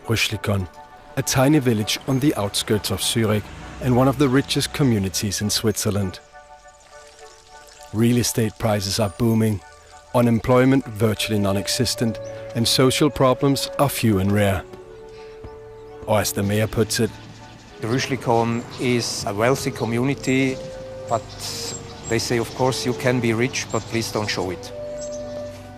Rüschlikon, a tiny village on the outskirts of Zurich and one of the richest communities in Switzerland. Real estate prices are booming, unemployment virtually non-existent, and social problems are few and rare. Or as the mayor puts it, Rüschlikon is a wealthy community, but they say, of course, you can be rich, but please don't show it.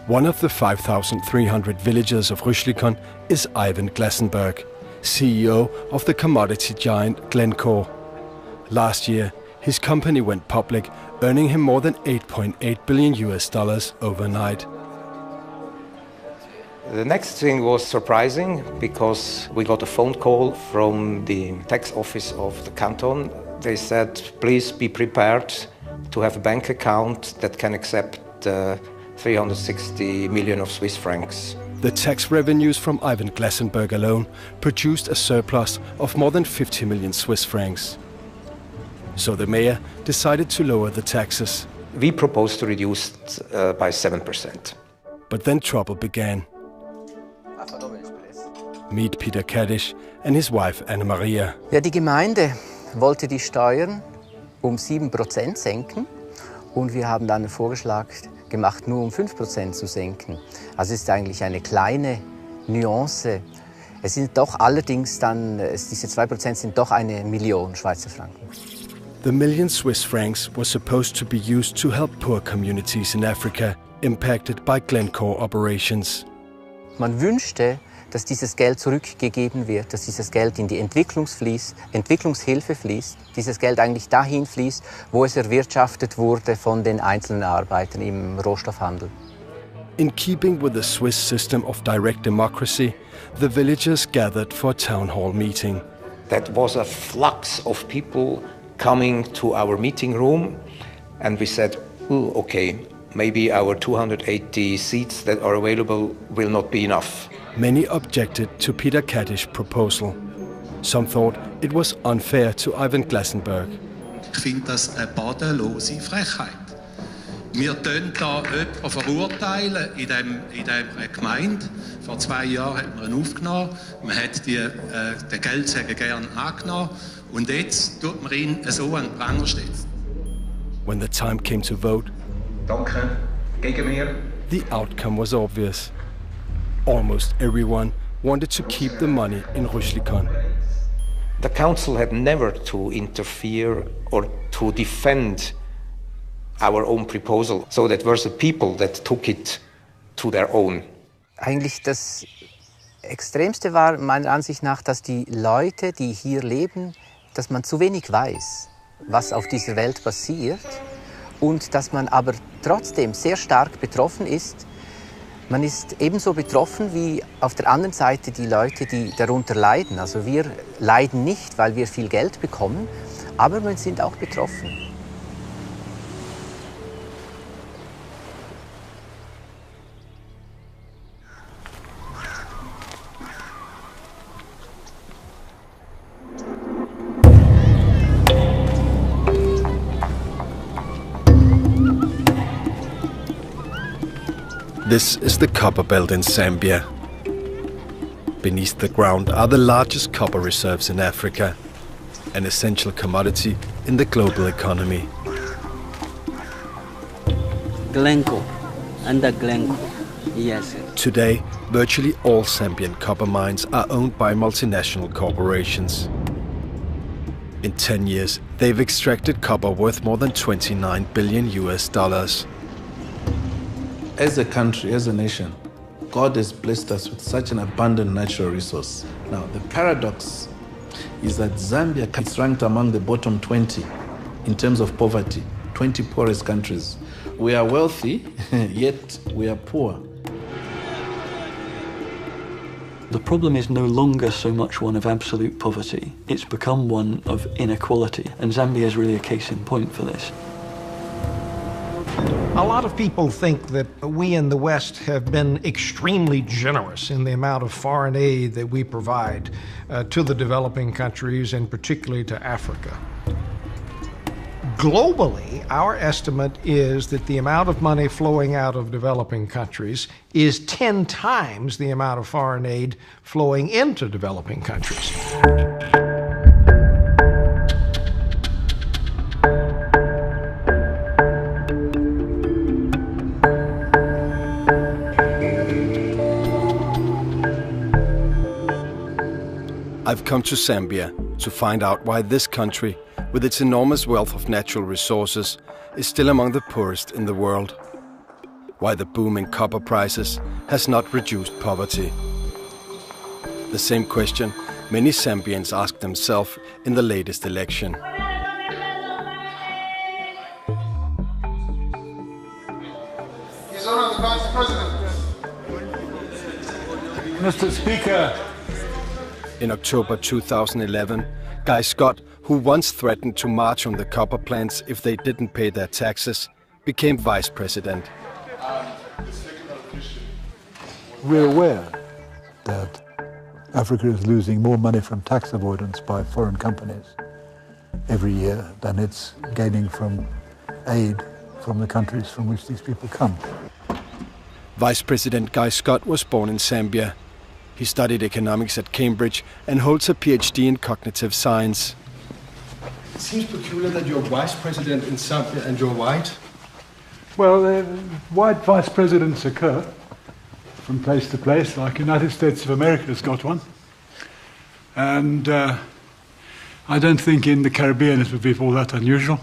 One of the 5,300 villagers of Rüschlikon is Ivan Glassenberg, CEO of the commodity giant Glencore. Last year, his company went public, earning him more than $8.8 billion overnight. The next thing was surprising because we got a phone call from the tax office of the canton. They said, please be prepared to have a bank account that can accept 360 million of Swiss francs. The tax revenues from Ivan Glassenberg alone produced a surplus of more than 50 million Swiss francs. So the mayor decided to lower the taxes. We proposed to reduce it by 7%. But then trouble began. Meet Peter Kaddish and his wife Anna-Maria. Ja, die Gemeinde wollte die Steuern 7% senken und wir haben dann einen Vorschlag gemacht, nur 5% zu senken. Also es ist eigentlich eine kleine Nuance. Es sind doch allerdings dann, diese 2% sind doch 1 Million Schweizer Franken. The million Swiss francs was supposed to be used to help poor communities in Africa impacted by Glencore operations. Man wünschte, dass dieses Geld zurückgegeben wird, dass dieses Geld in die Entwicklungshilfe fließt, dieses Geld eigentlich dahin fließt, wo es erwirtschaftet wurde von den einzelnen Arbeitern im Rohstoffhandel. In keeping with the Swiss system of direct democracy, the villagers gathered for a town hall meeting. That was a flux of people coming to our meeting room, and we said, oh, okay, maybe our 280 seats that are available will not be enough. Many objected to Peter Kaddish's proposal. Some thought it was unfair to Ivan Glassenberg. Ich finde das eine bodenlose Frechheit. Wir tun da jemanden verurteilen in dieser Gemeinde. Vor 2 Jahren hat man ihn aufgenommen. Man hat den Geldsäger gerne angenommen. Und jetzt tut man ihn so an den Pranger stellen. When the time came to vote, Danke. Gegen mir. The outcome was obvious. Almost everyone wanted to keep the money in Rüschlikon. The council had never to interfere or to defend our own proposal. So that were the people that took it to their own. Eigentlich das Extremste war meiner Ansicht nach, dass die Leute, die hier leben, dass man zu wenig weiß, was auf dieser Welt passiert und dass man aber trotzdem sehr stark betroffen ist. Man ist ebenso betroffen wie auf der anderen Seite die Leute, die darunter leiden. Also wir leiden nicht, weil wir viel Geld bekommen, aber wir sind auch betroffen. This is the copper belt in Zambia. Beneath the ground are the largest copper reserves in Africa, an essential commodity in the global economy. Glencore, under Glencore, yes. Today, virtually all Zambian copper mines are owned by multinational corporations. In 10 years, they've extracted copper worth more than $29 billion. As a country, as a nation, God has blessed us with such an abundant natural resource. Now, the paradox is that Zambia is ranked among the bottom 20 in terms of poverty, 20 poorest countries. We are wealthy, yet we are poor. The problem is no longer so much one of absolute poverty. It's become one of inequality, and Zambia is really a case in point for this. A lot of people think that we in the West have been extremely generous in the amount of foreign aid that we provide to the developing countries and particularly to Africa. Globally, our estimate is that the amount of money flowing out of developing countries is 10 times the amount of foreign aid flowing into developing countries. I've come to Zambia to find out why this country, with its enormous wealth of natural resources, is still among the poorest in the world. Why the boom in copper prices has not reduced poverty. The same question many Zambians asked themselves in the latest election. His Honor the Vice President. Mr. Speaker. In October 2011, Guy Scott, who once threatened to march on the copper plants if they didn't pay their taxes, became vice president. We're aware that Africa is losing more money from tax avoidance by foreign companies every year than it's gaining from aid from the countries from which these people come. Vice President Guy Scott was born in Zambia. He studied economics at Cambridge and holds a PhD in cognitive science. It seems peculiar that you're vice president in Zambia and you're white. Well, white vice presidents occur from place to place, like United States of America has got one. And I don't think in the Caribbean it would be all that unusual.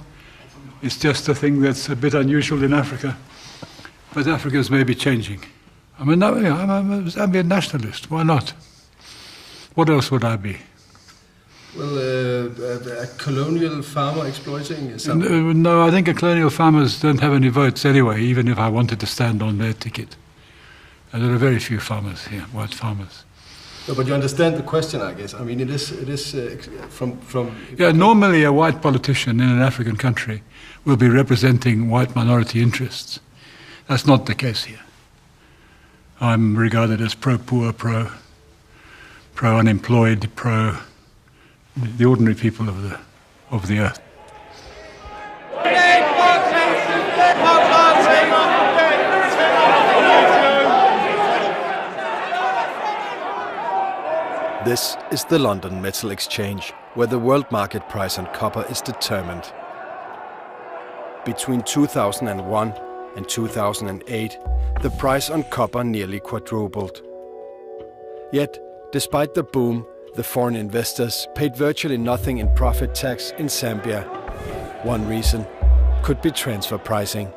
It's just a thing that's a bit unusual in Africa. But Africa's maybe changing. I'm a Zambian nationalist. Why not? What else would I be? Well, a colonial farmer exploiting something? No, I think colonial farmers don't have any votes anyway, even if I wanted to stand on their ticket. And there are very few farmers here, white farmers. No, but you understand the question, I guess. I mean, it is from... Yeah, normally a white politician in an African country will be representing white minority interests. That's not the case here. I'm regarded as pro-poor, pro-unemployed, the ordinary people of the earth. This is the London Metal Exchange, where the world market price on copper is determined. Between 2001 and 2008, the price on copper nearly quadrupled. Yet, despite the boom, the foreign investors paid virtually nothing in profit tax in Zambia. One reason could be transfer pricing.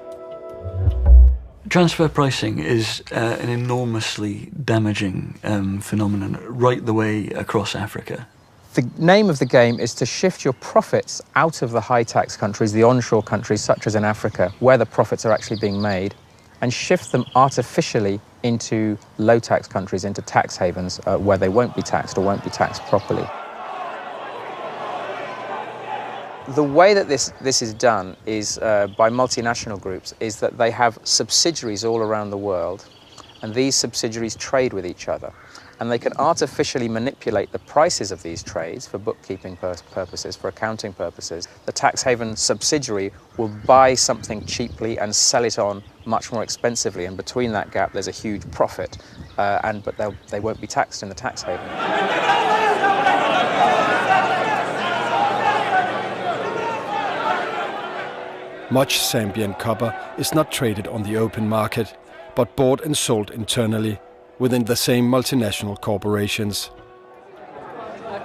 Transfer pricing is an enormously damaging phenomenon right the way across Africa. The name of the game is to shift your profits out of the high-tax countries, the onshore countries, such as in Africa, where the profits are actually being made, and shift them artificially into low-tax countries, into tax havens, where they won't be taxed or won't be taxed properly. The way that this is done is by multinational groups, is that they have subsidiaries all around the world, and these subsidiaries trade with each other. And they can artificially manipulate the prices of these trades for bookkeeping purposes, for accounting purposes. The tax haven subsidiary will buy something cheaply and sell it on much more expensively, and between that gap there's a huge profit, but they won't be taxed in the tax haven. Much Zambian copper is not traded on the open market, but bought and sold internally within the same multinational corporations.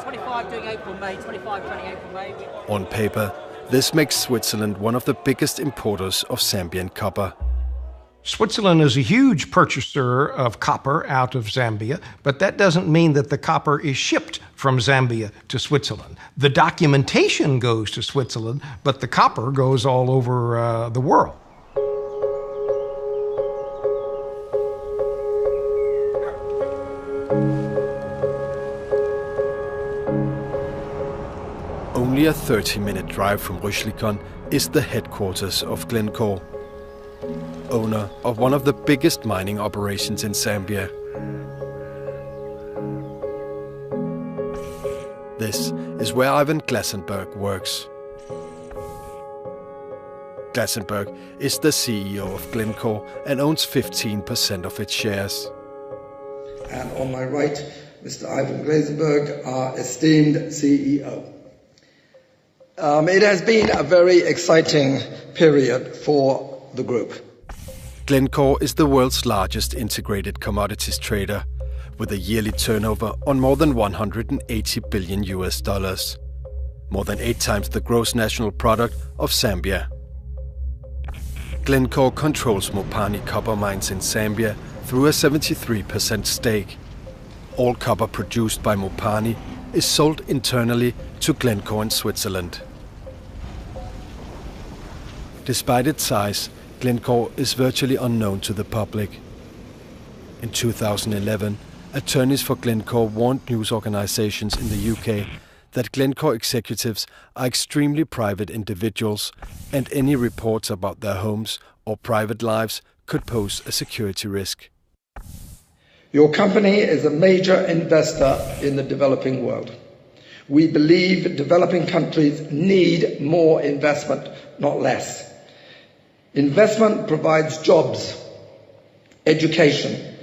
25 doing April, May, 25 running April, May. On paper, this makes Switzerland one of the biggest importers of Zambian copper. Switzerland is a huge purchaser of copper out of Zambia, but that doesn't mean that the copper is shipped from Zambia to Switzerland. The documentation goes to Switzerland, but the copper goes all over the world. Only a 30-minute drive from Rüschlikon is the headquarters of Glencore, owner of one of the biggest mining operations in Zambia. This is where Ivan Glasenberg works. Glassenberg is the CEO of Glencore and owns 15% of its shares. And on my right, Mr. Ivan Glasenberg, our esteemed CEO. It has been a very exciting period for the group. Glencore is the world's largest integrated commodities trader, with a yearly turnover on more than $180 billion, more than 8 times the gross national product of Zambia. Glencore controls Mopani copper mines in Zambia through a 73% stake. All copper produced by Mopani is sold internally to Glencore in Switzerland. Despite its size, Glencore is virtually unknown to the public. In 2011, attorneys for Glencore warned news organisations in the UK that Glencore executives are extremely private individuals and any reports about their homes or private lives could pose a security risk. Your company is a major investor in the developing world. We believe developing countries need more investment, not less. Investment provides jobs, education,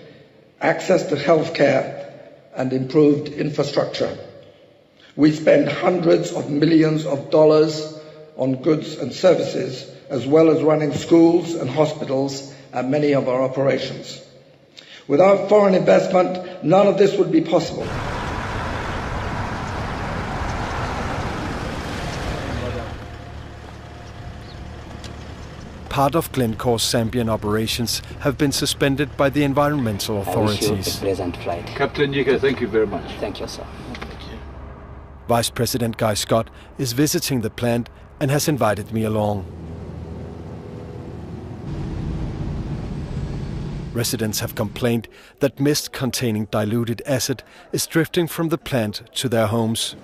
access to healthcare, and improved infrastructure. We spend hundreds of millions of dollars on goods and services, as well as running schools and hospitals at many of our operations. Without foreign investment, none of this would be possible. Part of Glencore's Zambian operations have been suspended by the environmental authorities. I wish you a pleasant flight. Captain Yika, thank you very much. Thank you, sir. Vice President Guy Scott is visiting the plant and has invited me along. Residents have complained that mist containing diluted acid is drifting from the plant to their homes.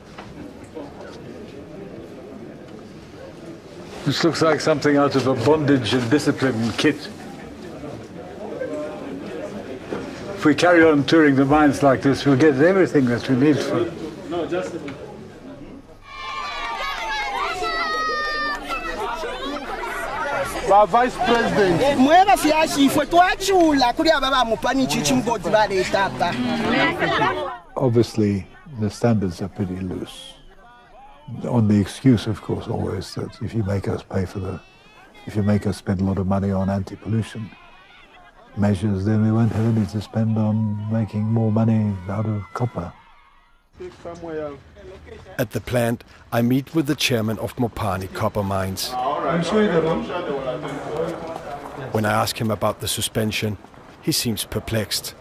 This looks like something out of a bondage and discipline kit. If we carry on touring the mines like this, we'll get everything that we need for it. No, just Vice President. Obviously, the standards are pretty loose. On the excuse, of course, always that if you make us spend a lot of money on anti-pollution measures, then we won't have any to spend on making more money out of copper. At the plant, I meet with the chairman of Mopani copper mines. When I ask him about the suspension, he seems perplexed.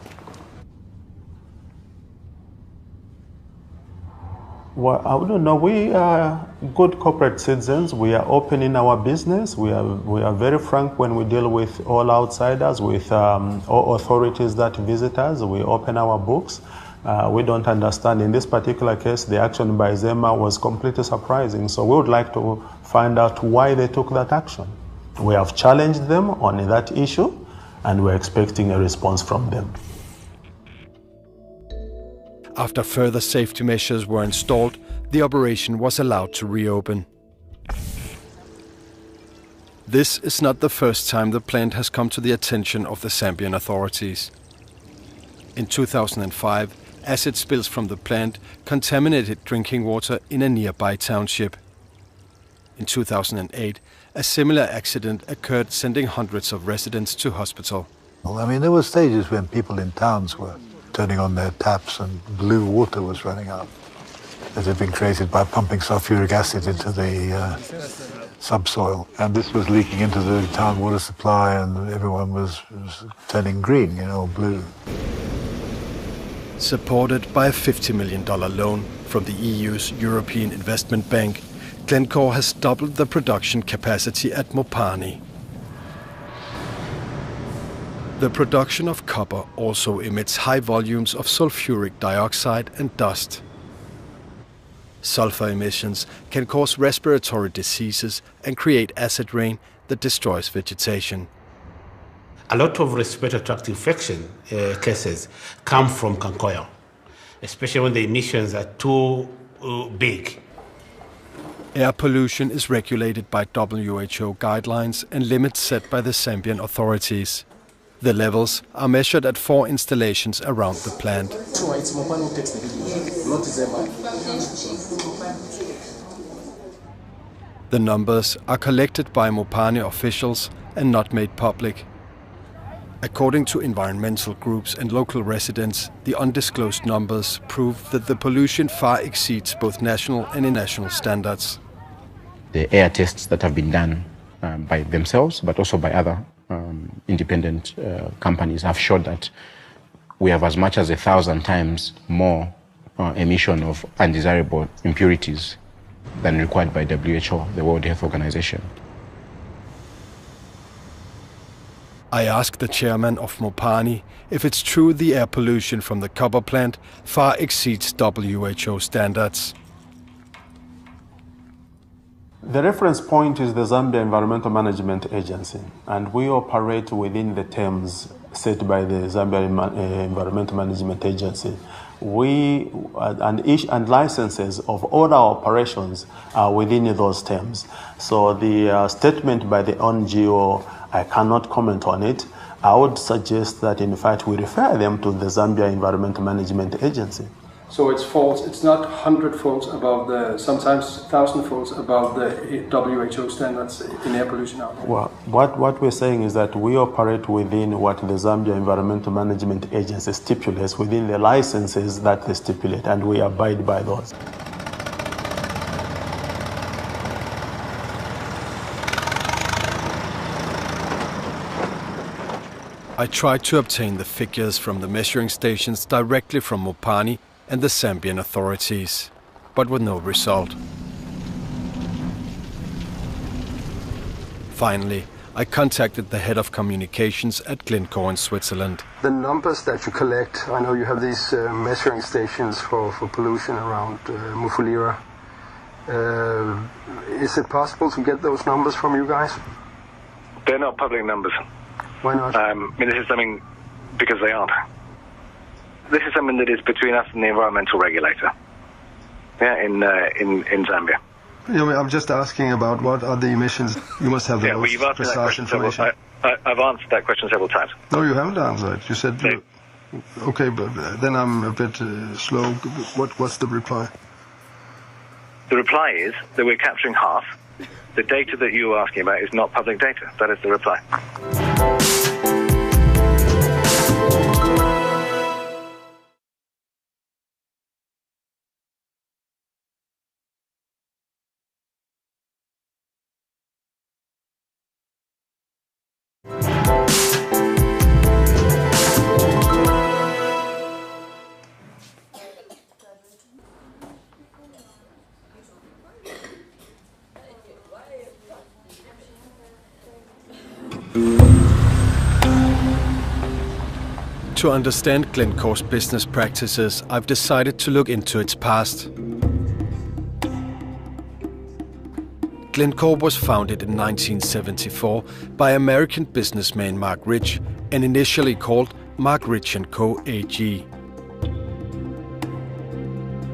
Well, I don't know. We are good corporate citizens. We are open in our business. We are very frank when we deal with all outsiders, with all authorities that visit us. We open our books. We don't understand. In this particular case, the action by Zema was completely surprising. So we would like to find out why they took that action. We have challenged them on that issue, and we're expecting a response from them. After further safety measures were installed, the operation was allowed to reopen. This is not the first time the plant has come to the attention of the Zambian authorities. In 2005, acid spills from the plant contaminated drinking water in a nearby township. In 2008, a similar accident occurred, sending hundreds of residents to hospital. Well, I mean, there were stages when people in towns were turning on their taps and blue water was running out that had been created by pumping sulfuric acid into the subsoil. And this was leaking into the town water supply, and everyone was turning green, blue. Supported by a $50 million loan from the EU's European Investment Bank, Glencore has doubled the production capacity at Mopani. The production of copper also emits high volumes of sulfuric dioxide and dust. Sulfur emissions can cause respiratory diseases and create acid rain that destroys vegetation. A lot of respiratory tract infection cases come from canker oil, especially when the emissions are too big. Air pollution is regulated by WHO guidelines and limits set by the Zambian authorities. The levels are measured at 4 installations around the plant. The numbers are collected by Mopani officials and not made public. According to environmental groups and local residents, the undisclosed numbers prove that the pollution far exceeds both national and international standards. The air tests that have been done by themselves, but also by other independent companies, have showed that we have as much as 1,000 times more emission of undesirable impurities than required by WHO, the World Health Organization. I asked the chairman of Mopani if it's true the air pollution from the copper plant far exceeds WHO standards. The reference point is the Zambia Environmental Management Agency, and we operate within the terms set by the Zambia Environmental Management Agency. And licenses of all our operations are within those terms. So the statement by the NGO, I cannot comment on it. I would suggest that in fact we refer them to the Zambia Environmental Management Agency. So it's false. It's not 100-folds above the, sometimes 1,000-folds above the WHO standards in air pollution out there. Well, what we're saying is that we operate within what the Zambia Environmental Management Agency stipulates, within the licenses that they stipulate, and we abide by those. I tried to obtain the figures from the measuring stations directly from Mopani and the Zambian authorities, but with no result. Finally, I contacted the head of communications at Glencore in Switzerland. The numbers that you collect, I know you have these measuring stations for pollution around Mufulira. Is it possible to get those numbers from you guys? They're not public numbers. Why not? This is something, because they aren't. This is something that is between us and the environmental regulator, in Zambia. Yeah, I'm just asking about what are the emissions. You must have the most precise information. I've answered that question several times. No, you haven't answered it. You said, okay, but then I'm a bit slow. What's the reply? The reply is that we're capturing half. The data that you are asking about is not public data. That is the reply. To understand Glencore's business practices, I've decided to look into its past. Glencore was founded in 1974 by American businessman Mark Rich and initially called Mark Rich & Co. AG.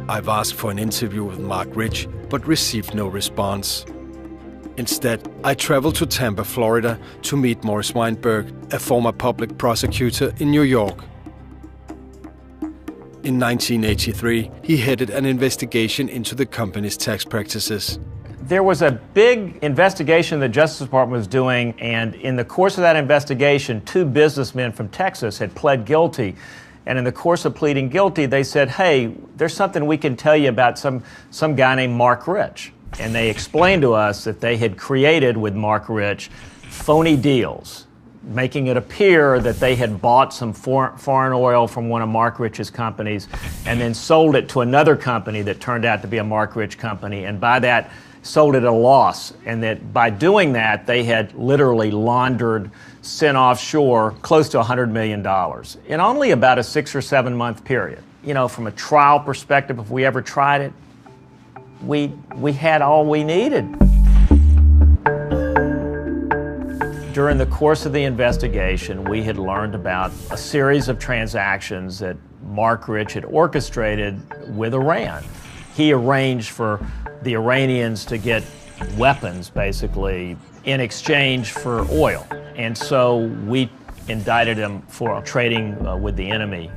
I've asked for an interview with Mark Rich, but received no response. Instead, I traveled to Tampa, Florida to meet Morris Weinberg, a former public prosecutor in New York. In 1983, he headed an investigation into the company's tax practices. There was a big investigation the Justice Department was doing, and in the course of that investigation, 2 businessmen from Texas had pled guilty. And in the course of pleading guilty, they said, hey, there's something we can tell you about some guy named Mark Rich. And they explained to us that they had created with Mark Rich phony deals, making it appear that they had bought some foreign oil from one of Mark Rich's companies and then sold it to another company that turned out to be a Mark Rich company, and by that sold it at a loss. And that by doing that, they had literally laundered, sent offshore close to $100 million in only about a 6 or 7 month period. You know, from a trial perspective, if we ever tried it, we had all we needed. During the course of the investigation, we had learned about a series of transactions that Mark Rich had orchestrated with Iran. he arranged for the Iranians to get weapons, basically, in exchange for oil. And so we indicted him for trading with the enemy.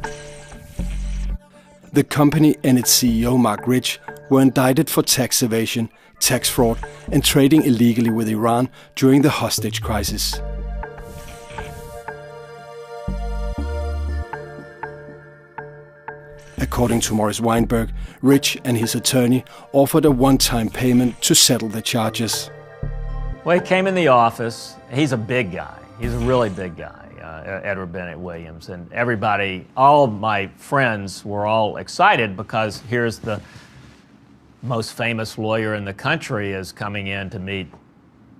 The company and its CEO, Mark Rich, were indicted for tax evasion, tax fraud, and trading illegally with Iran during the hostage crisis. According to Morris Weinberg, Rich and his attorney offered a one-time payment to settle the charges. Well, he came in the office. He's a big guy. He's a really big guy, Edward Bennett Williams. And everybody, all of my friends were all excited because here's the most famous lawyer in the country is coming in to meet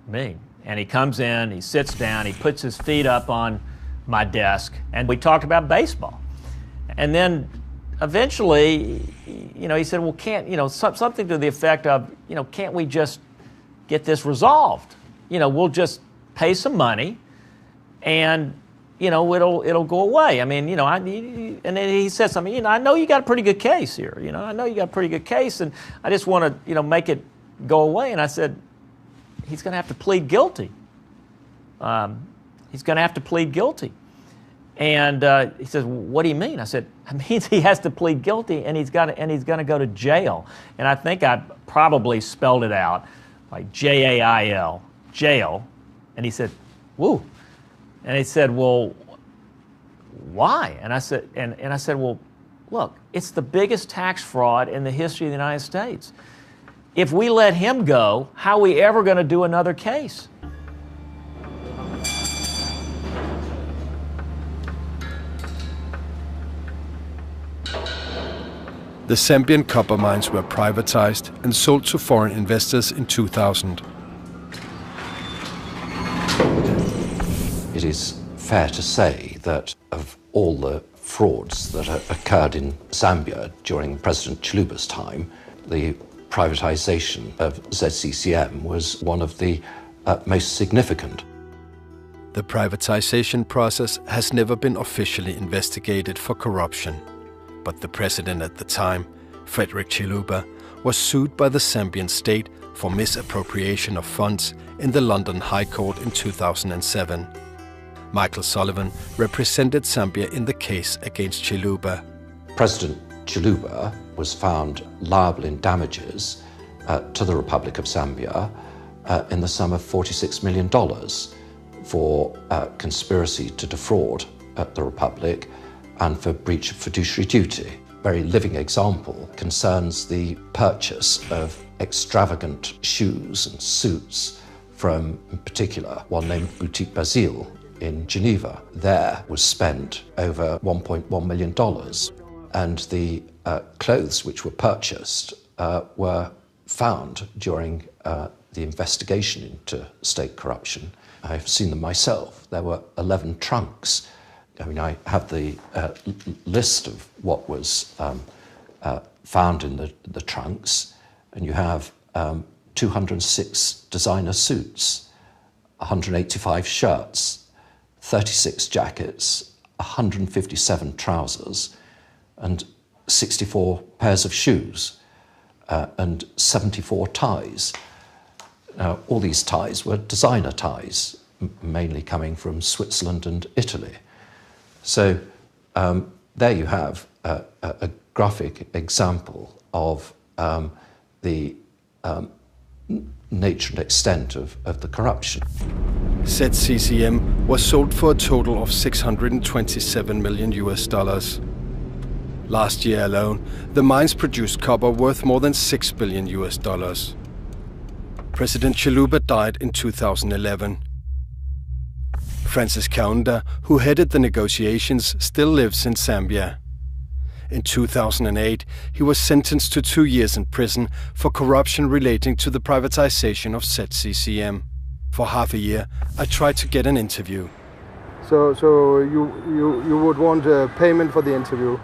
me. And he comes in, he sits down, he puts his feet up on my desk, and we talked about baseball. And then eventually, he said, well, something to the effect of, can't we just get this resolved? We'll just pay some money and, it'll go away. I mean, and then he said something, I know you got a pretty good case here. I know you got a pretty good case, and I just want to, make it go away. And I said, he's going to have to plead guilty. He's going to have to plead guilty. And he says, what do you mean? I said, it means he has to plead guilty and he's going to go to jail. And I think I probably spelled it out like Jail, jail. And he said, woo. And he said, well, why? And I said, and I said, well, look, it's the biggest tax fraud in the history of the United States. If we let him go, how are we ever going to do another case? The Zambian copper mines were privatized and sold to foreign investors in 2000. It is fair to say that of all the frauds that occurred in Zambia during President Chiluba's time, the privatization of ZCCM was one of the most significant. The privatization process has never been officially investigated for corruption. But the president at the time, Frederick Chiluba, was sued by the Zambian state for misappropriation of funds in the London High Court in 2007. Michael Sullivan represented Zambia in the case against Chiluba. President Chiluba was found liable in damages to the Republic of Zambia in the sum of $46 million for conspiracy to defraud the Republic and for breach of fiduciary duty. A very living example concerns the purchase of extravagant shoes and suits from, in particular, one named Boutique Basile in Geneva. There was spent over $1.1 million, and the clothes which were purchased were found during the investigation into state corruption. I've seen them myself. There were 11 trunks. I mean, I have the list of what was found in the trunks, and you have 206 designer suits, 185 shirts, 36 jackets, 157 trousers, and 64 pairs of shoes, and 74 ties. Now, all these ties were designer ties, mainly coming from Switzerland and Italy. So there you have a graphic example of the nature and extent of the corruption. ZCCM was sold for a total of $627 million. Last year alone, the mines produced copper worth more than $6 billion. President Chiluba died in 2011. Francis Kaunda, who headed the negotiations, still lives in Zambia. In 2008, he was sentenced to 2 years in prison for corruption relating to the privatization of ZCCM. For half a year, I tried to get an interview. So you would want a payment for the interview?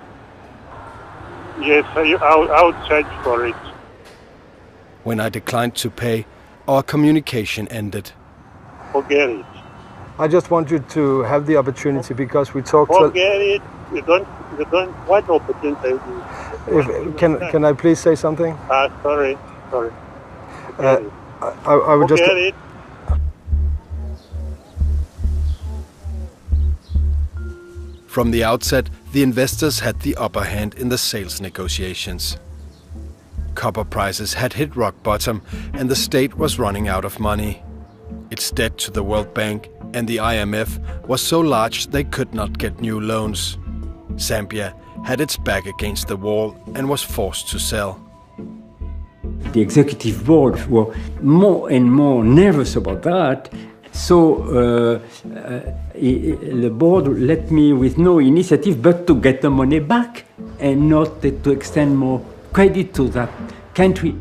Yes, I would charge for it. When I declined to pay, our communication ended. Forget it. I just want you to have the opportunity because we talked. Forget it. You don't want opportunity. Can I please say something? Sorry. I would just. Forget it. From the outset, the investors had the upper hand in the sales negotiations. Copper prices had hit rock bottom and the state was running out of money. Its debt to the World Bank and the IMF was so large they could not get new loans. Zambia had its back against the wall and was forced to sell. The executive board were more and more nervous about that. So the board let me with no initiative but to get the money back and not to extend more credit to that country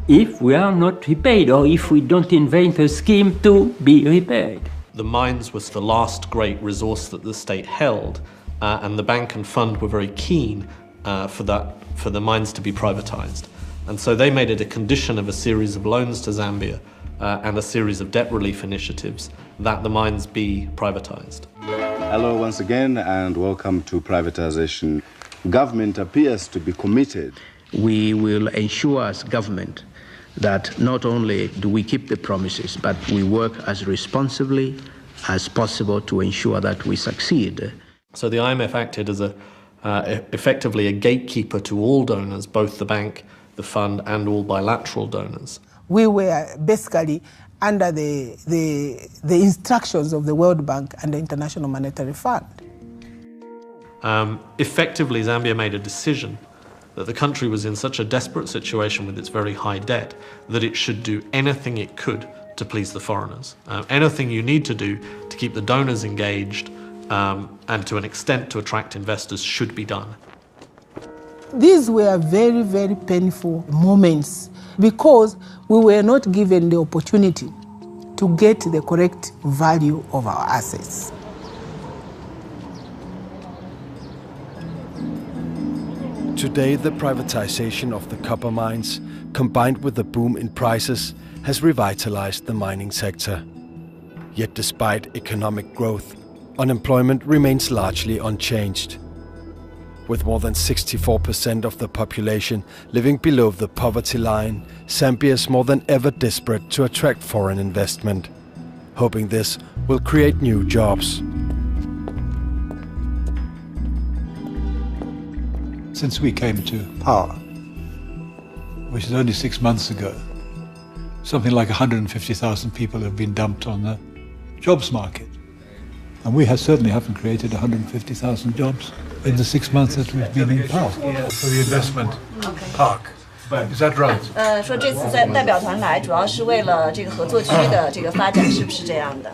if we are not repaid or if we don't invent a scheme to be repaid. The mines was the last great resource that the state held, and the bank and fund were very keen for the mines to be privatized. And so they made it a condition of a series of loans to Zambia and a series of debt relief initiatives that the mines be privatized. Hello once again and welcome to privatization. Government appears to be committed. We will ensure as government that not only do we keep the promises, but we work as responsibly as possible to ensure that we succeed. So the IMF acted as effectively a gatekeeper to all donors, both the bank, the fund and all bilateral donors. We were basically under the instructions of the World Bank and the International Monetary Fund. Effectively, Zambia made a decision that the country was in such a desperate situation with its very high debt that it should do anything it could to please the foreigners. Anything you need to do to keep the donors engaged and to an extent to attract investors should be done. These were very, very painful moments because we were not given the opportunity to get the correct value of our assets. Today, the privatization of the copper mines, combined with the boom in prices, has revitalized the mining sector. Yet despite economic growth, unemployment remains largely unchanged. With more than 64% of the population living below the poverty line, Zambia is more than ever desperate to attract foreign investment, hoping this will create new jobs. Since we came to power, which is only 6 months ago, something like 150,000 people have been dumped on the jobs market. And we certainly haven't created 150,000 jobs in the 6 months that we've been in power. For the investment park. Is that right? 说这次在代表团来，主要是为了这个合作区的这个发展，是不是这样的？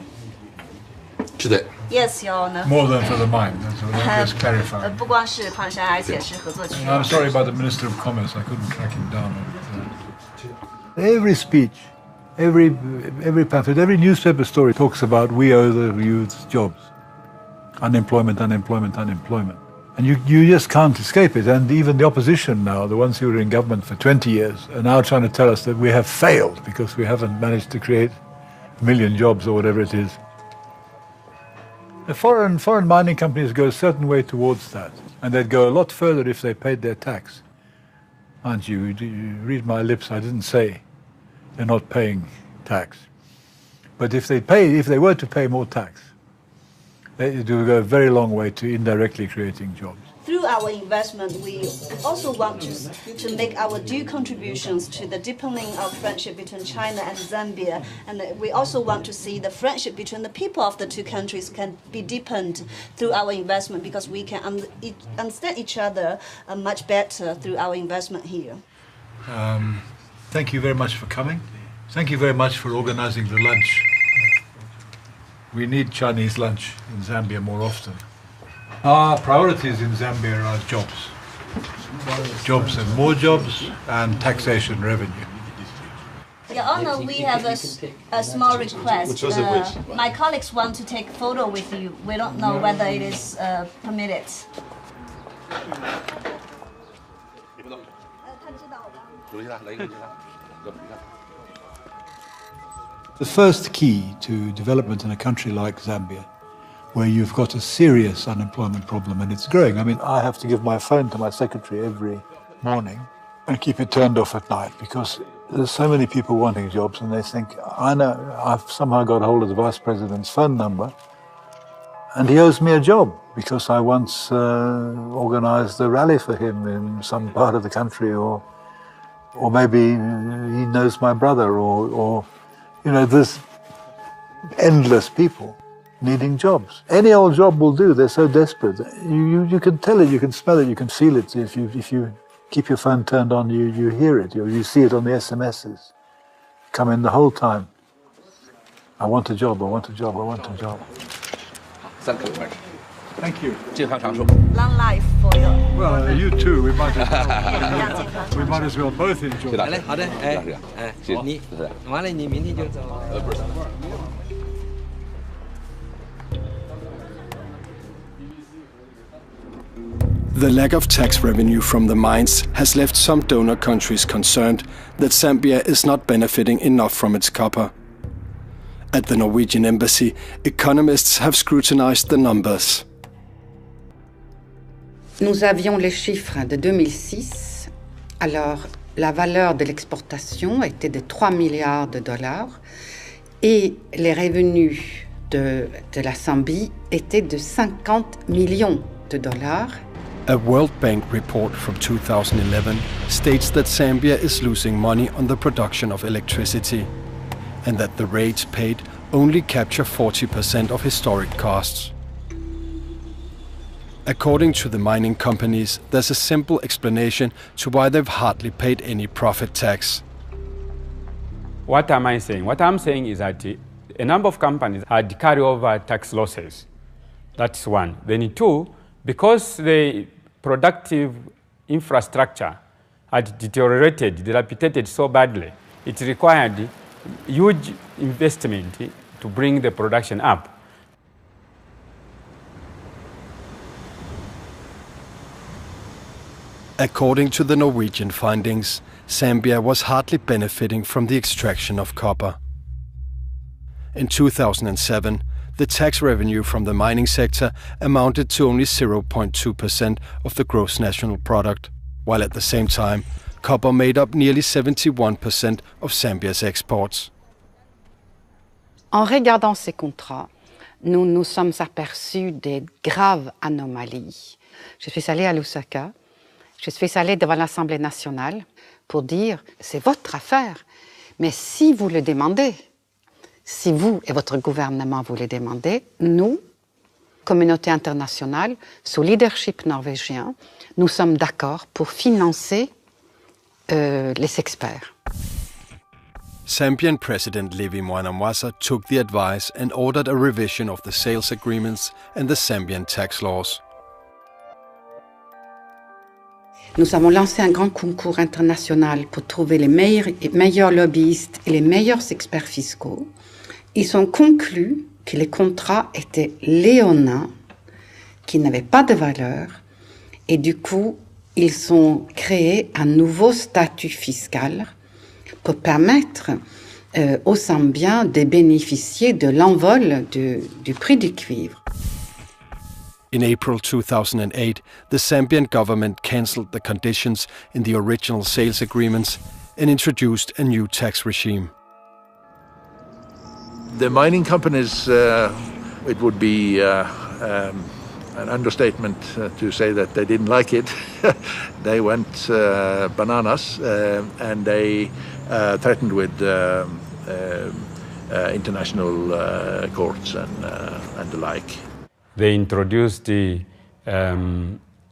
是的。Yes, Your Honor. More than for the mine. That's what I'm just clarifying. 不光是矿山，而且是合作区。I'm sorry about the Minister of Commerce. I couldn't track him down. Every speech, every pamphlet, every newspaper story talks about we owe the youth jobs. Unemployment, unemployment, unemployment. And you just can't escape it. And even the opposition now, the ones who were in government for 20 years, are now trying to tell us that we have failed because we haven't managed to create 1 million jobs or whatever it is. The foreign mining companies go a certain way towards that. And they'd go a lot further if they paid their tax. Aren't you? You read my lips, I didn't say they're not paying tax. But if they were to pay more tax, it will go a very long way to indirectly creating jobs. Through our investment, we also want to make our due contributions to the deepening of friendship between China and Zambia. And we also want to see the friendship between the people of the two countries can be deepened through our investment because we can understand each other much better through our investment here. Thank you very much for coming. Thank you very much for organizing the lunch. We need Chinese lunch in Zambia more often. Our priorities in Zambia are jobs. Jobs and more jobs and taxation revenue. Your Honor, we have a small request. My colleagues want to take a photo with you. We don't know whether it is permitted. The first key to development in a country like Zambia, where you've got a serious unemployment problem and it's growing. I mean, I have to give my phone to my secretary every morning and keep it turned off at night because there's so many people wanting jobs and they think, I know, I've somehow got hold of the vice president's phone number and he owes me a job because I once organized a rally for him in some part of the country, or maybe he knows my brother, or you know, there's endless people needing jobs. Any old job will do. They're so desperate. You can tell it, you can smell it, you can feel it. If you keep your phone turned on, you hear it, you see it on the SMSs. Come in the whole time. I want a job, I want a job, I want a job. Thank you. Long life for you. Well, you too. We might as well both enjoy it. The lack of tax revenue from the mines has left some donor countries concerned that Zambia is not benefiting enough from its copper. At the Norwegian embassy, economists have scrutinized the numbers. Nous avions les chiffres de 2006. Alors, la valeur de l'exportation était de 3 milliards de dollars et les revenus de la Zambie étaient de 50 millions de dollars. A World Bank report from 2011 states that Zambia is losing money on the production of electricity and that the rates paid only capture 40% of historic costs. According to the mining companies, there's a simple explanation to why they've hardly paid any profit tax. What am I saying? What I'm saying is that a number of companies had carryover tax losses. That's one. Then two, because the productive infrastructure had deteriorated, dilapidated so badly, it required huge investment to bring the production up. According to the Norwegian findings, Zambia was hardly benefiting from the extraction of copper. In 2007, the tax revenue from the mining sector amounted to only 0.2% of the gross national product, while at the same time, copper made up nearly 71% of Zambia's exports. En regardant ces contrats, nous nous sommes aperçus des graves anomalies. Je suis allée à Lusaka, je suis allée devant l'Assemblée nationale pour dire « c'est votre affaire, mais si vous le demandez, si vous et votre gouvernement vous le demandez, nous, communauté internationale, sous leadership norvégien, nous sommes d'accord pour financer les experts. » Zambian President Levi Mwanamwasa took the advice and ordered a revision of the sales agreements and the Zambian tax laws. Nous avons lancé un grand concours international pour trouver les meilleurs lobbyistes et les meilleurs experts fiscaux. Ils ont conclu que les contrats étaient léonins, qui n'avaient pas de valeur, et du coup, ils ont créé un nouveau statut fiscal pour permettre aux Zambiens de bénéficier de l'envol du prix du cuivre. In April 2008, the Zambian government cancelled the conditions in the original sales agreements and introduced a new tax regime. The mining companies, it would be an understatement to say that they didn't like it. They went bananas and they threatened with international courts and the like. They introduced the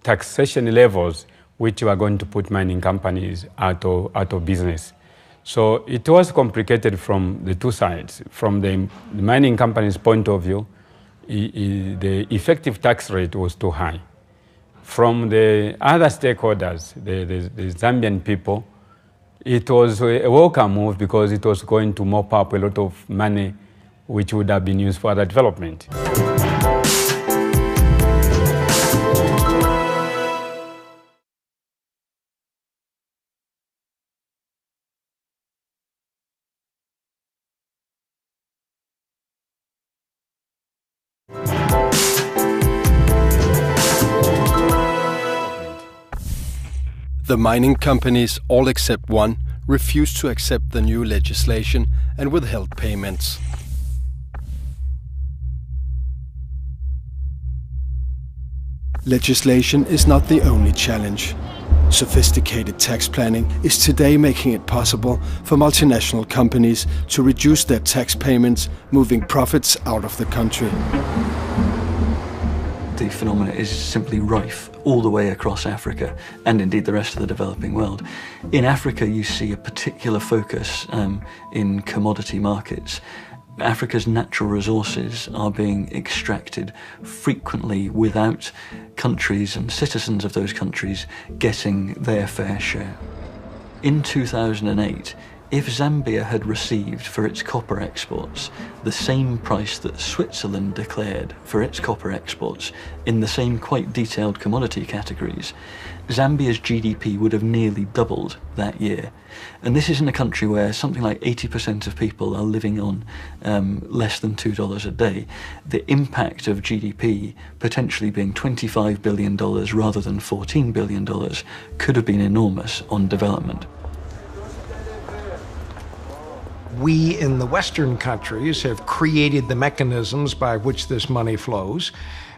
taxation levels which were going to put mining companies out of business. So it was complicated from the two sides. From the mining company's point of view, the effective tax rate was too high. From the other stakeholders, the Zambian people, it was a welcome move because it was going to mop up a lot of money which would have been used for other development. The mining companies, all except one, refused to accept the new legislation and withheld payments. Legislation is not the only challenge. Sophisticated tax planning is today making it possible for multinational companies to reduce their tax payments, moving profits out of the country. The phenomenon is simply rife all the way across Africa and indeed the rest of the developing world. In Africa, you see a particular focus in commodity markets. Africa's natural resources are being extracted frequently without countries and citizens of those countries getting their fair share. In 2008, if Zambia had received for its copper exports the same price that Switzerland declared for its copper exports in the same quite detailed commodity categories, Zambia's GDP would have nearly doubled that year. And this is in a country where something like 80% of people are living on less than $2 a day. The impact of GDP potentially being $25 billion rather than $14 billion could have been enormous on development. We in the Western countries have created the mechanisms by which this money flows,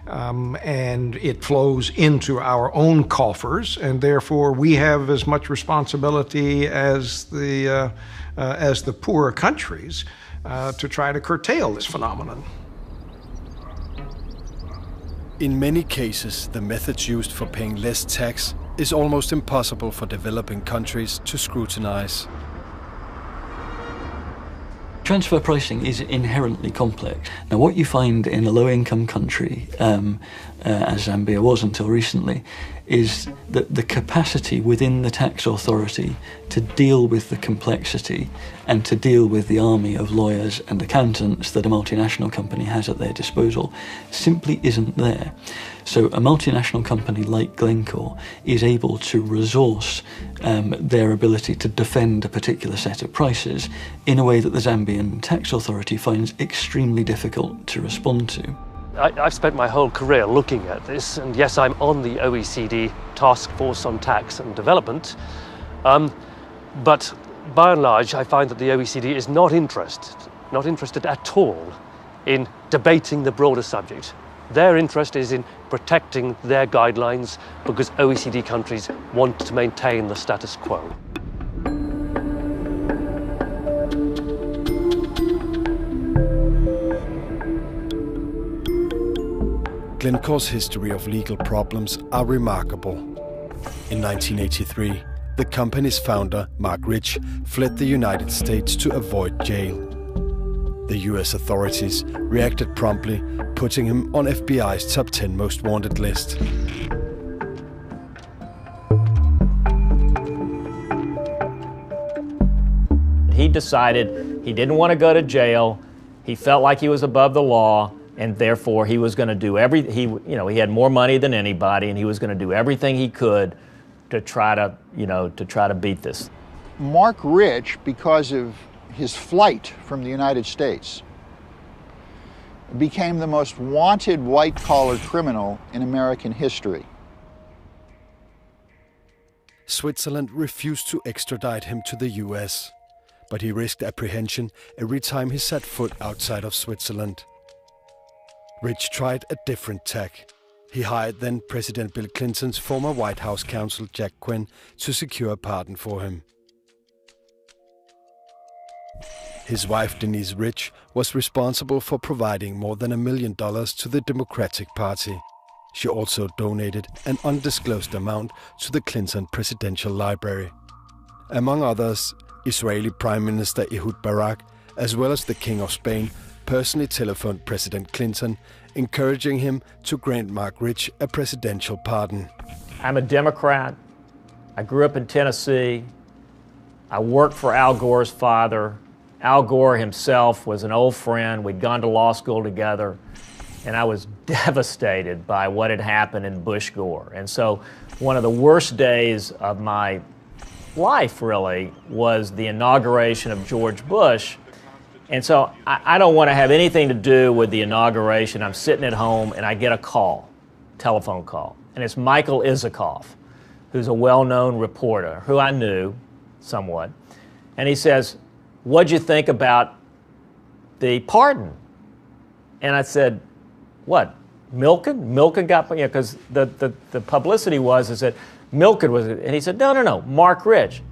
and it flows into our own coffers, and therefore we have as much responsibility as the poorer countries to try to curtail this phenomenon. In many cases, the methods used for paying less tax is almost impossible for developing countries to scrutinize. Transfer pricing is inherently complex. Now, what you find in a low-income country, as Zambia was until recently, is that the capacity within the tax authority to deal with the complexity and to deal with the army of lawyers and accountants that a multinational company has at their disposal simply isn't there. So a multinational company like Glencore is able to resource their ability to defend a particular set of prices in a way that the Zambian tax authority finds extremely difficult to respond to. I've spent my whole career looking at this, and yes, I'm on the OECD Task Force on Tax and Development, but by and large I find that the OECD is not interested at all in debating the broader subject. Their interest is in protecting their guidelines because OECD countries want to maintain the status quo. Glencore's history of legal problems are remarkable. In 1983, the company's founder, Mark Rich, fled the United States to avoid jail. The US authorities reacted promptly, putting him on FBI's top 10 most wanted list. He decided he didn't want to go to jail. He felt like he was above the law, and therefore he was going to do he had more money than anybody, and he was going to do everything he could to try to beat this. Mark Rich, because of his flight from the United States, became the most wanted white-collar criminal in American history. Switzerland refused to extradite him to the US, but he risked apprehension every time he set foot outside of Switzerland. Rich tried a different tack. He hired then President Bill Clinton's former White House counsel Jack Quinn to secure a pardon for him. His wife, Denise Rich, was responsible for providing more than $1 million to the Democratic Party. She also donated an undisclosed amount to the Clinton Presidential Library. Among others, Israeli Prime Minister Ehud Barak, as well as the King of Spain, personally telephoned President Clinton, encouraging him to grant Mark Rich a presidential pardon. I'm a Democrat. I grew up in Tennessee. I worked for Al Gore's father. Al Gore himself was an old friend. We'd gone to law school together, and I was devastated by what had happened in Bush Gore. And so one of the worst days of my life, really, was the inauguration of George Bush. And so I don't want to have anything to do with the inauguration. I'm sitting at home, and I get a call, telephone call, and it's Michael Isikoff, who's a well-known reporter, who I knew somewhat, and he says, "What'd you think about the pardon?" And I said, "What, Milken? Milken got," because the publicity is that Milken was, and he said, no, Mark Rich.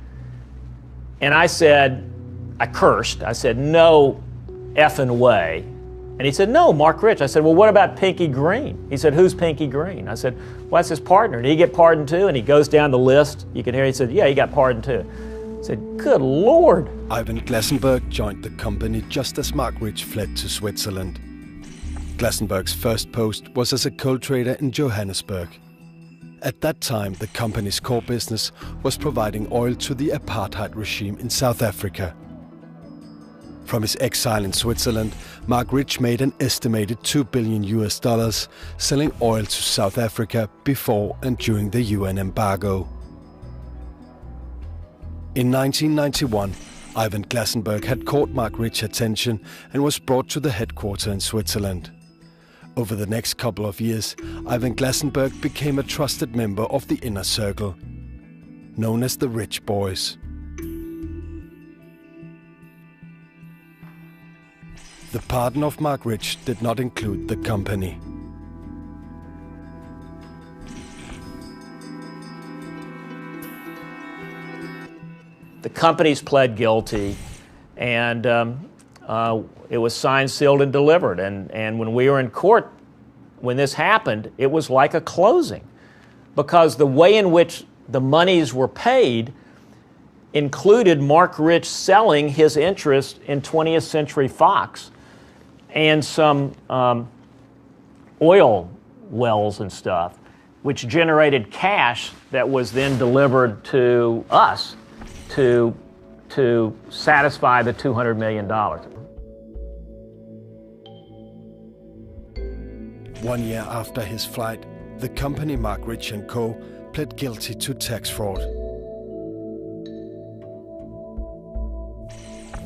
And I said, I cursed, I said, "No effing way." And he said, "No, Mark Rich." I said, "Well, what about Pinky Green?" He said, "Who's Pinky Green?" I said, "Well, that's his partner. Did he get pardoned too?" And he goes down the list. You can hear, he said, "Yeah, he got pardoned too." I said, "Good Lord." Ivan Glassenberg joined the company just as Mark Rich fled to Switzerland. Glassenberg's first post was as a coal trader in Johannesburg. At that time, the company's core business was providing oil to the apartheid regime in South Africa. From his exile in Switzerland, Mark Rich made an estimated $2 billion selling oil to South Africa before and during the UN embargo. In 1991, Ivan Glassenberg had caught Mark Rich's attention and was brought to the headquarters in Switzerland. Over the next couple of years, Ivan Glassenberg became a trusted member of the inner circle, known as the Rich Boys. The pardon of Mark Rich did not include the company. The companies pled guilty, and it was signed, sealed, and delivered. And when we were in court, when this happened, it was like a closing, because the way in which the monies were paid included Mark Rich selling his interest in 20th Century Fox and some oil wells and stuff, which generated cash that was then delivered to us to satisfy the $200 million. 1 year after his flight, the company Mark Rich & Co. pled guilty to tax fraud.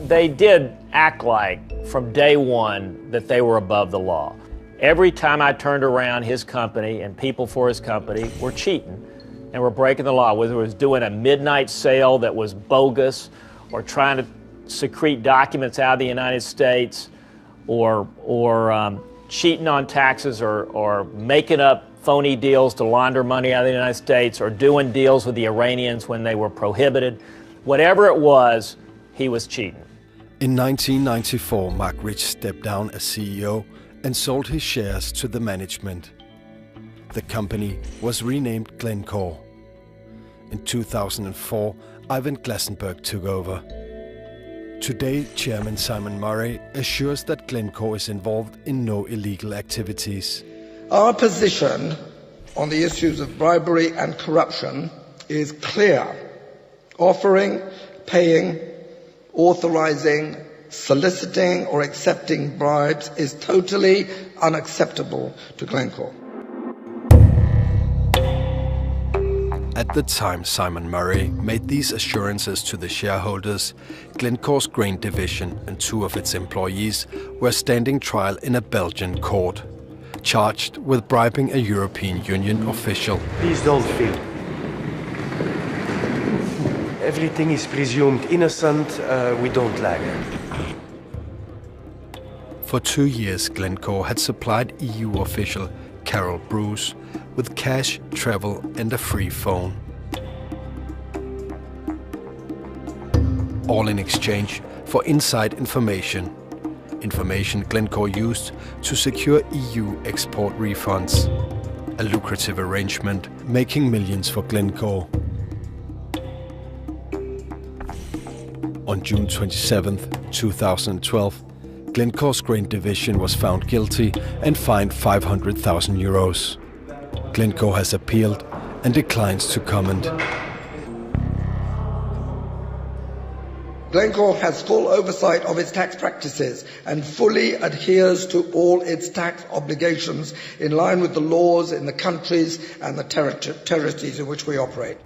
They did act like, from day one, that they were above the law. Every time I turned around, his company and people for his company were cheating and were breaking the law, whether it was doing a midnight sale that was bogus, or trying to secrete documents out of the United States, or cheating on taxes, or making up phony deals to launder money out of the United States, or doing deals with the Iranians when they were prohibited. Whatever it was, he was cheating. In 1994, Mark Rich stepped down as CEO and sold his shares to the management. The company was renamed Glencore. In 2004, Ivan Glassenberg took over. Today, Chairman Simon Murray assures that Glencore is involved in no illegal activities. Our position on the issues of bribery and corruption is clear. Offering, paying, authorizing, soliciting or accepting bribes is totally unacceptable to Glencore. At the time Simon Murray made these assurances to the shareholders, Glencore's grain division and 2 of its employees were standing trial in a Belgian court, charged with bribing a European Union official. Please don't feel. Everything is presumed innocent, we don't lag. For 2 years, Glencore had supplied EU official Carol Bruce with cash, travel and a free phone. All in exchange for inside information. Information Glencore used to secure EU export refunds. A lucrative arrangement, making millions for Glencore. On June 27, 2012, Glencore's grain division was found guilty and fined €500,000. Glencore has appealed and declines to comment. Glencore has full oversight of its tax practices and fully adheres to all its tax obligations in line with the laws in the countries and the territories in which we operate.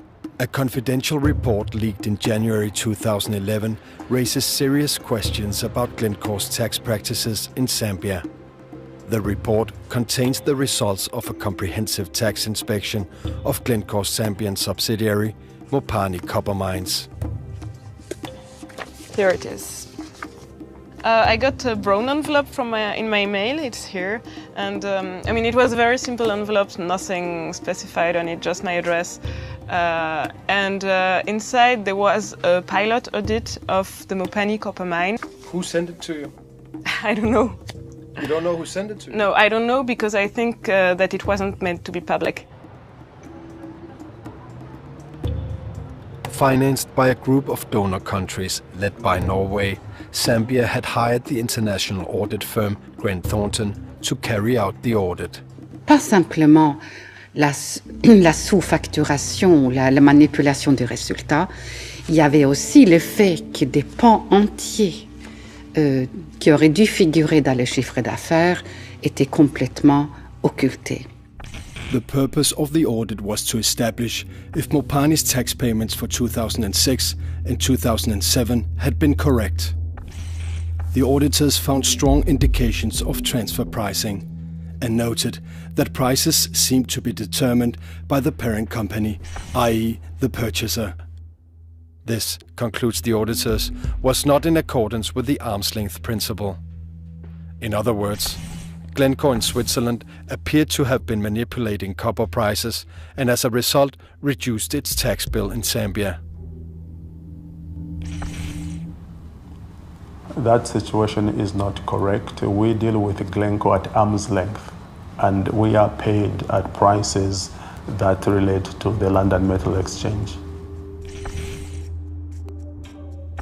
A confidential report leaked in January 2011 raises serious questions about Glencore's tax practices in Zambia. The report contains the results of a comprehensive tax inspection of Glencore's Zambian subsidiary, Mopani Copper Mines. Here it is. I got a brown envelope from in my mail, it's here. And I mean, it was a very simple envelope, nothing specified on it, just my address. Inside there was a pilot audit of the Mopani copper mine. Who sent it to you? I don't know. You don't know who sent it to you? No, I don't know because I think that it wasn't meant to be public. Financed by a group of donor countries led by Norway, Zambia had hired the international audit firm Grant Thornton to carry out the audit. Pas simplement la sous-facturation, la manipulation des résultats, il y avait aussi le fait que des pans entiers qui auraient dû figurer dans les chiffres d'affaires étaient complètement occultés. The purpose of the audit was to establish if Mopani's tax payments for 2006 and 2007 had been correct. The auditors found strong indications of transfer pricing and noted that prices seemed to be determined by the parent company, i.e. the purchaser. This, concludes the auditors, was not in accordance with the arm's length principle. In other words, Glencore in Switzerland appeared to have been manipulating copper prices and as a result reduced its tax bill in Zambia. That situation is not correct. We deal with Glencore at arm's length and we are paid at prices that relate to the London Metal Exchange.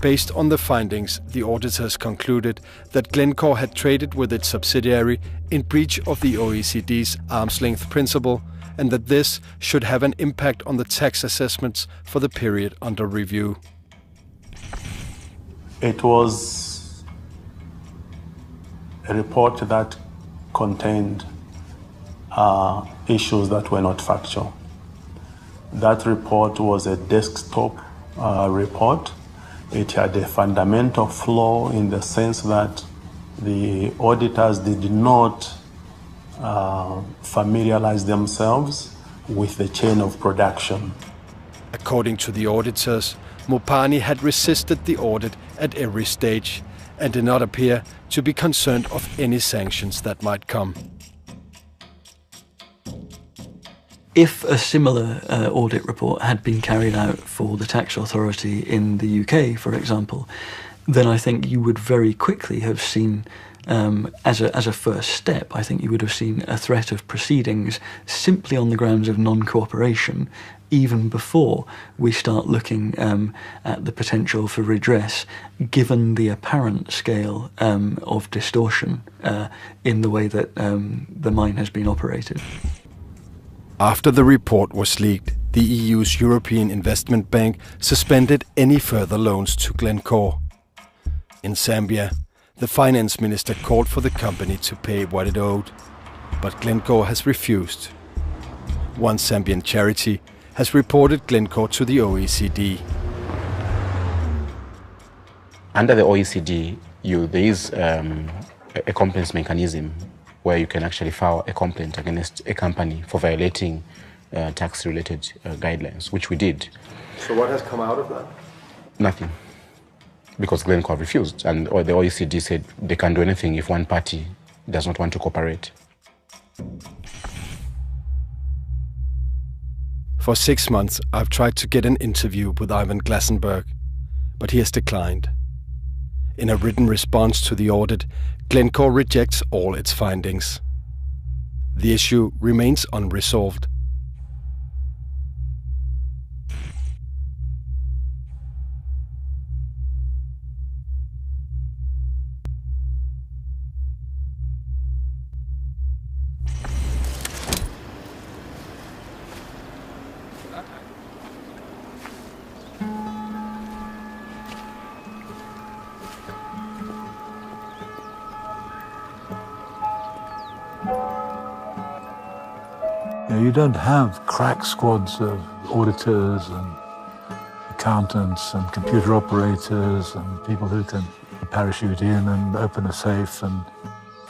Based on the findings, the auditors concluded that Glencore had traded with its subsidiary in breach of the OECD's arm's length principle and that this should have an impact on the tax assessments for the period under review. It was a report that contained issues that were not factual. That report was a desktop report. It had a fundamental flaw in the sense that the auditors did not familiarize themselves with the chain of production. According to the auditors, Mopani had resisted the audit at every stage and did not appear to be concerned of any sanctions that might come. If a similar audit report had been carried out for the tax authority in the UK, for example, then I think you would very quickly have seen, as a first step, I think you would have seen a threat of proceedings simply on the grounds of non-cooperation, even before we start looking at the potential for redress, given the apparent scale of distortion in the way that the mine has been operated. After the report was leaked, the EU's European Investment Bank suspended any further loans to Glencore. In Zambia, the finance minister called for the company to pay what it owed, but Glencore has refused. One Zambian charity has reported Glencore to the OECD. Under the OECD, there is a complaints mechanism where you can actually file a complaint against a company for violating tax-related guidelines, which we did. So what has come out of that? Nothing, because Glencore refused, and the OECD said they can't do anything if one party does not want to cooperate. For 6 months, I've tried to get an interview with Ivan Glassenberg, but he has declined. In a written response to the audit, Glencore rejects all its findings. The issue remains unresolved. You don't have crack squads of auditors and accountants and computer operators and people who can parachute in and open a safe and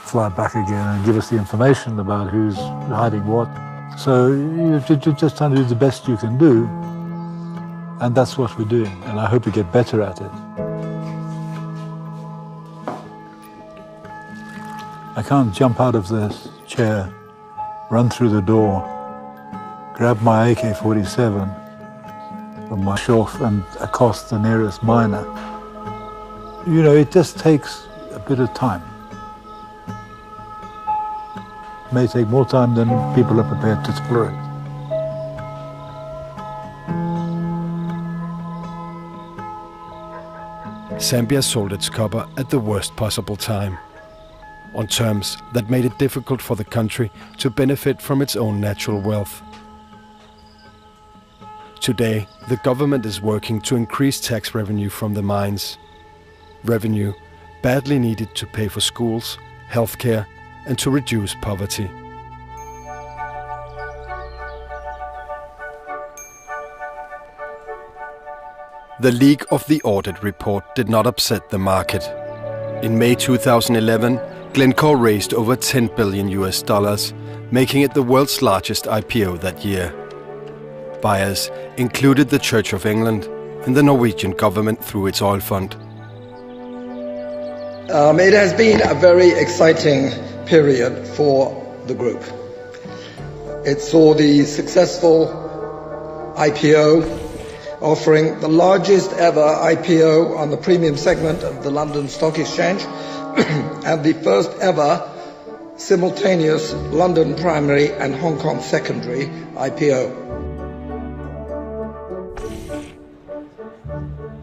fly back again and give us the information about who's hiding what. So you're just trying to do the best you can do, and that's what we're doing, and I hope we get better at it. I can't jump out of this chair, run through the door, grab my AK-47 from my shelf and accost the nearest miner. You know, it just takes a bit of time. It may take more time than people are prepared to tolerate. Zambia sold its copper at the worst possible time, on terms that made it difficult for the country to benefit from its own natural wealth. Today, the government is working to increase tax revenue from the mines. Revenue badly needed to pay for schools, healthcare, and to reduce poverty. The leak of the audit report did not upset the market. In May 2011, Glencore raised over $10 billion, making it the world's largest IPO that year. Buyers included the Church of England and the Norwegian government through its oil fund. It has been a very exciting period for the group. It saw the successful IPO, offering the largest ever IPO on the premium segment of the London Stock Exchange and the first ever simultaneous London primary and Hong Kong secondary IPO.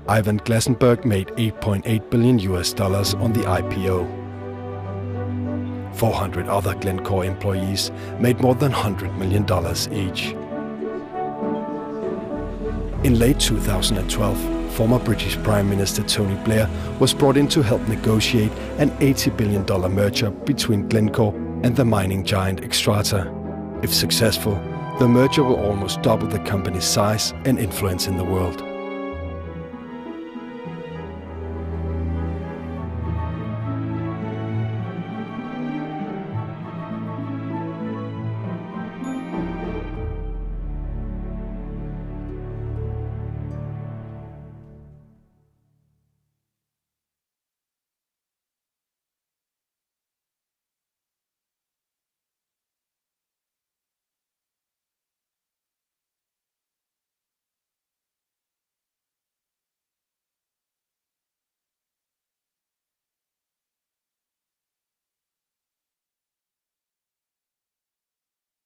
Ivan Glasenberg made $8.8 billion on the IPO. 400 other Glencore employees made more than $100 million each. In late 2012, former British Prime Minister Tony Blair was brought in to help negotiate an $80 billion merger between Glencore and the mining giant Xstrata. If successful, the merger will almost double the company's size and influence in the world.